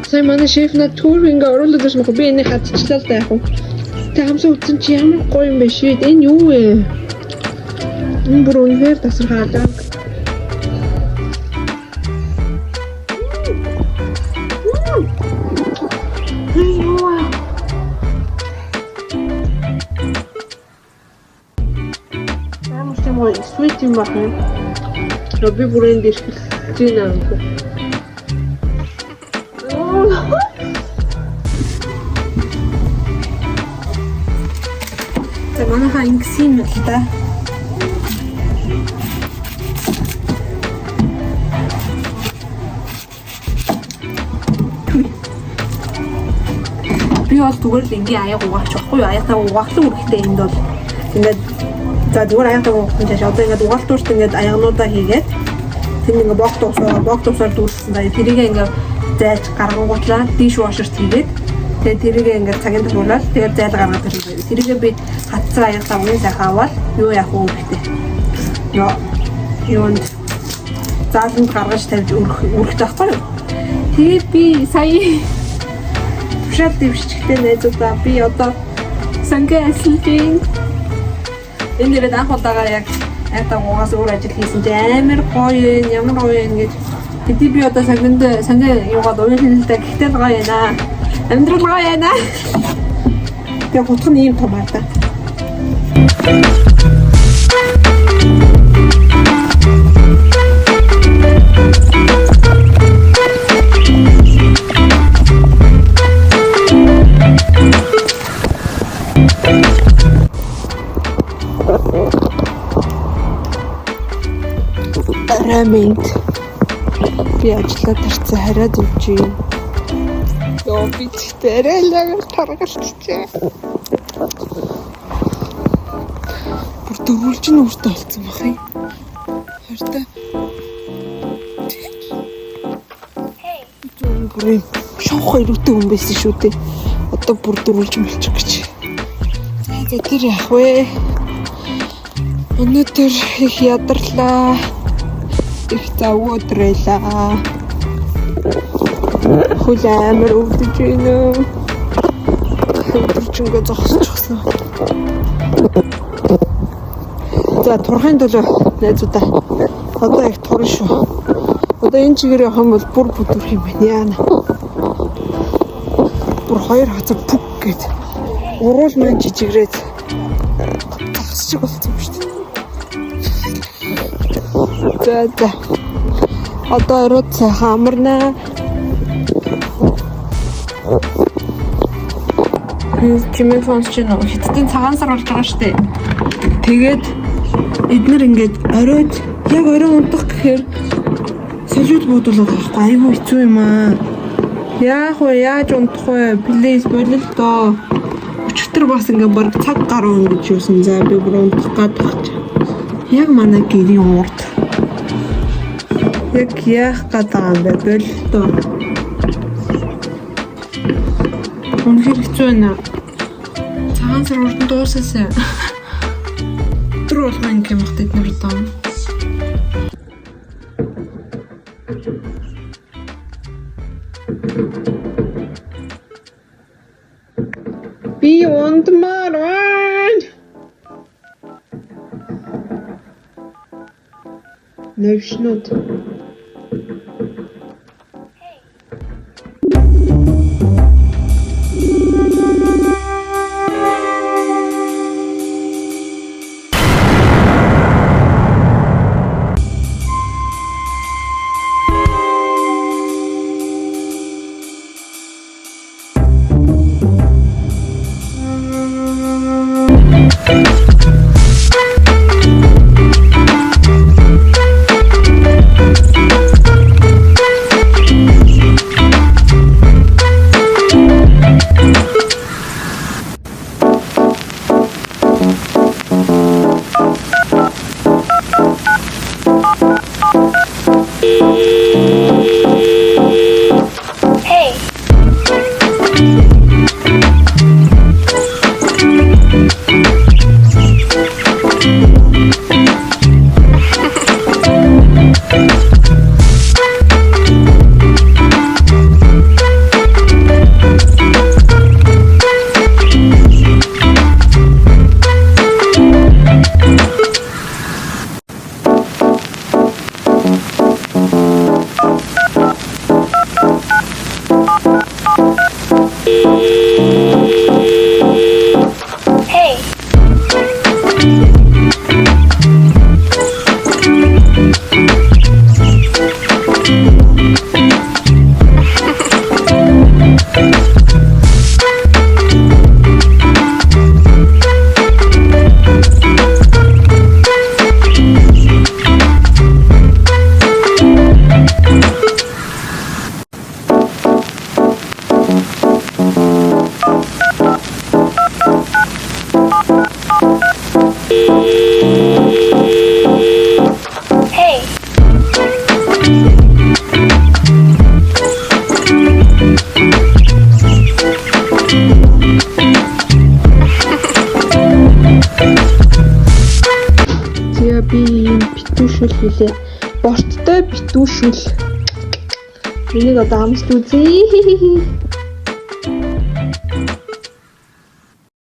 Сайн манай шеф над тур ингээ оруулаад ирсэн хөө би энийг хатчихлаа л да яг уу. Тэ хамсаа утсан чи ямар гоё юм бэ шээ. Энэ юу вэ? Энэ бүр үнээр тасархаадаг. Ямар ч юм уу sweet юм байна. Би бүр энэ дэвшил чинь аа. Манайхаа ингэсэн юм л да. Би бол зүгээр л ингээ аяг угаач байхгүй юу? Аяатаа угаахлаа үргэлжтэй энд бол ингээд за зүгээр аяатаа угаах юм чаш одоо ингээд угаалтуурт ингээд аягнуудаа хийгээд тэр ингээ богд усаар дүүрсэн да. Тэрийг ингээ зайж гаргангуутлаа диш вашерт хийгээд тэгээд тэрийг ингээд цагийн төлөвлөл тэгээд зайл гаргаад ирсэн. Тэрийг би хатцаа аяатаа үнэ сайхан аваад юу яах вэ гэхдээ юунд зааланд гаргаж тавьж өргөх таахгүй юу? Тэгээд би сая шат дэвшчихтэй найзуудаа би одоо сангээ ажиллаж энэ нэрээд анх удаага яг аяатаа угаас өөр ажил хийсэн чи амар гоё ямар гоё ингэж хэдий би одоо сангээ юугаад уйлсан л да гэхдээ гоё яана. Амьдрал гоё яана. Тэгээ гутх нь ийм том аа та. Рамент би ажиллаад тарцсан хараад явж юм. Яа би тэрэлэг таргалчихжээ. Бүр дөрвөлж нь өөртөө олцсон бах юм. Хартай. Бүр шавх өрөвтэй хүн байсан шүү дээ. Одоо бүр дөрвөлж мэлчих гэж. За тэр яах вэ? Өнөөдөр их ядарлаа. Их завгүй өдрөлаа. Хөл амар өвдөж байна. Өдөржингөө зогсчихсан. За турхайн төлөө найзуудаа. Одоо их турна шүү. Одоо энэ чигээр явах юм бол бүр бүдүрх юм байна яана. Бүр хоёр хацаг пүк гээд уруул маань жижигрээд тагсчих болсон юм шүү дээ. За. Одоо ороод сайхан амарнаа. Чимээ фонс ч нөө хиттийн цагаан сар болж байгаа штэ. Тэгээд эднэр ингээд оройд яг орой унтах гэхээр солиуд буудуулаад байхгүй айгүй хэцүү юм аа. Яах вэ? Яаж унтах вэ? Плиз болил доо. Өчтөр бас ингээд баг цаг гаруун гэж юусан. За би бүр унтах гадагч. Яг манай гэрийн урд. Яг яах гэдэг юм бэ? Болил доо. Үнэхээр хэцүү байна. Цагаан сар урд нь дуусаасаа. Өдөр болгоо ингэ юм бахад эднэр удаа. Би унтмаар. Навшнууд. Би юм битүүшүүл хийлээ. Борттой битүүшүүл. Энийг одоо амсч үзье.